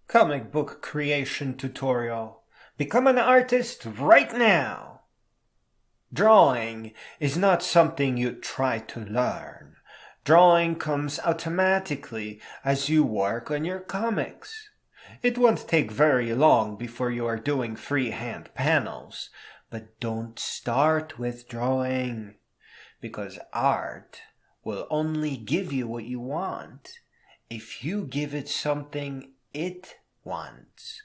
Comic book creation tutorial. Become an artist right now. Drawing is not something you try to learn. Drawing comes automatically as you work on your comics. It won't take very long before you are doing freehand panels, but don't start with drawing, because art will only give you what you want if you give it something it wants.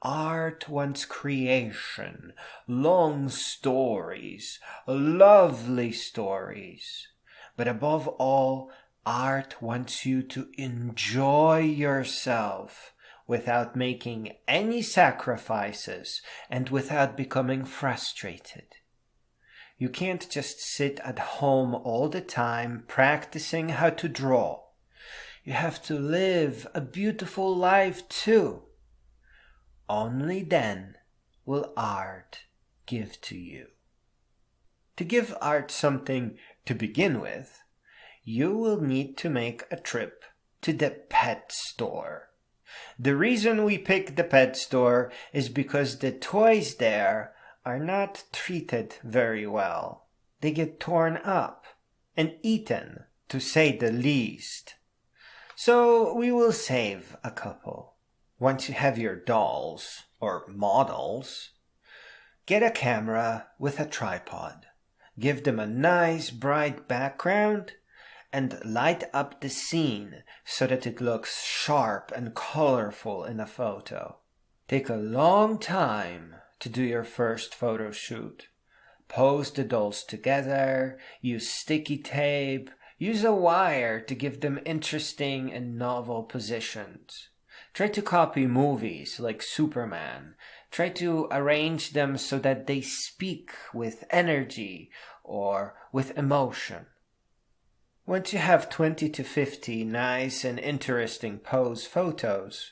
Art wants creation, long stories, lovely stories. But above all, art wants you to enjoy yourself without making any sacrifices and without becoming frustrated. You can't just sit at home all the time practicing how to draw. You have to live a beautiful life too. Only then will art give to you. To give art something to begin with, you will need to make a trip to the pet store. The reason we pick the pet store is because the toys there are not treated very well. They get torn up and eaten, to say the least. So we will save a couple. Once you have your dolls, or models, get a camera with a tripod. Give them a nice bright background and light up the scene so that it looks sharp and colorful in a photo. Take a long time to do your first photo shoot. Pose the dolls together, use sticky tape, use a wire to give them interesting and novel positions. Try to copy movies like Superman. Try to arrange them so that they speak with energy or with emotion. Once you have 20 to 50 nice and interesting pose photos,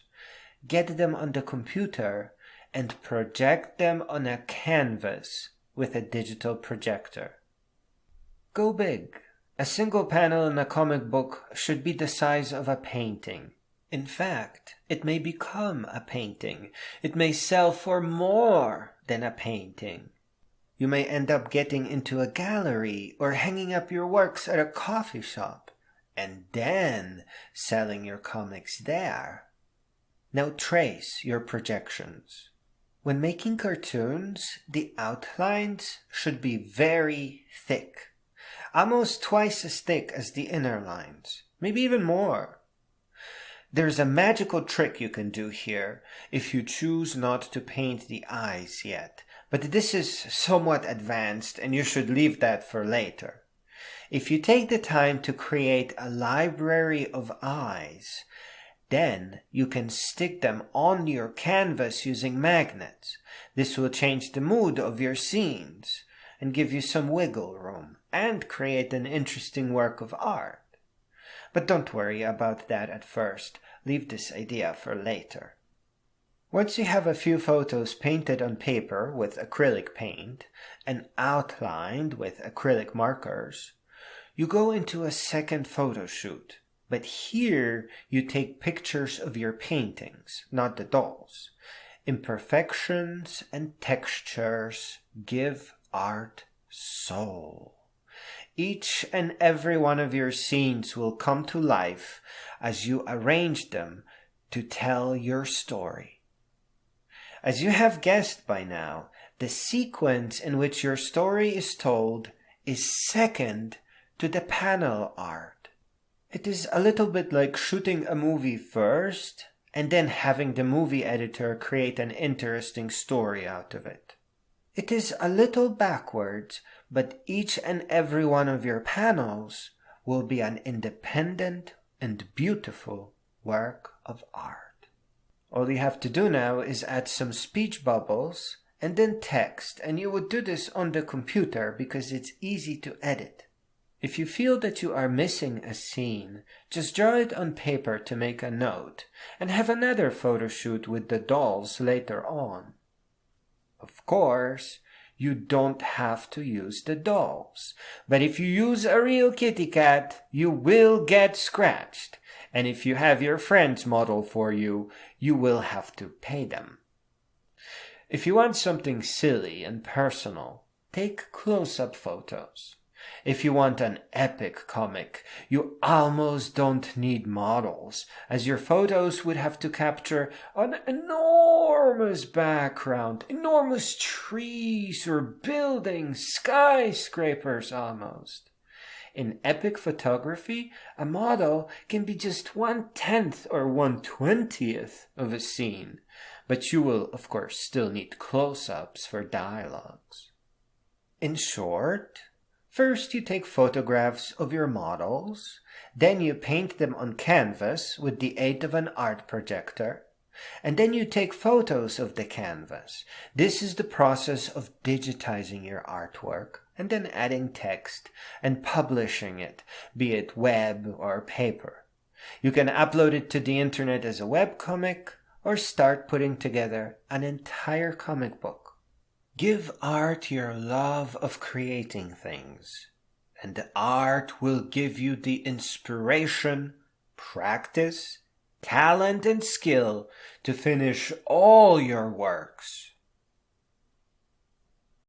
get them on the computer and project them on a canvas with a digital projector. Go big. A single panel in a comic book should be the size of a painting. In fact, it may become a painting. It may sell for more than a painting. You may end up getting into a gallery or hanging up your works at a coffee shop and then selling your comics there. Now trace your projections. When making cartoons, the outlines should be very thick, almost twice as thick as the inner lines, maybe even more. There's a magical trick you can do here if you choose not to paint the eyes yet, but this is somewhat advanced and you should leave that for later. If you take the time to create a library of eyes, then you can stick them on your canvas using magnets. This will change the mood of your scenes and give you some wiggle room and create an interesting work of art. But don't worry about that at first. Leave this idea for later. Once you have a few photos painted on paper with acrylic paint and outlined with acrylic markers, you go into a second photo shoot. But here you take pictures of your paintings, not the dolls. Imperfections and textures give art soul. Each and every one of your scenes will come to life as you arrange them to tell your story. As you have guessed by now, the sequence in which your story is told is second to the panel art. It is a little bit like shooting a movie first and then having the movie editor create an interesting story out of it. It is a little backwards, but each and every one of your panels will be an independent and beautiful work of art. All you have to do now is add some speech bubbles and then text, and you would do this on the computer because it's easy to edit. If you feel that you are missing a scene, just draw it on paper to make a note and have another photo shoot with the dolls later on. Of course, you don't have to use the dolls. But if you use a real kitty cat, you will get scratched. And if you have your friends model for you, you will have to pay them. If you want something silly and personal, take close-up photos. If you want an epic comic, you almost don't need models, as your photos would have to capture an enormous background, enormous trees or buildings, skyscrapers almost. In epic photography, a model can be just 1/10 or 1/20th of a scene, but you will, of course, still need close-ups for dialogues. In short, first you take photographs of your models, then you paint them on canvas with the aid of an art projector, and then you take photos of the canvas. This is the process of digitizing your artwork, and then adding text and publishing it, be it web or paper. You can upload it to the internet as a webcomic, or start putting together an entire comic book. Give art your love of creating things, and the art will give you the inspiration, practice, talent, and skill to finish all your works.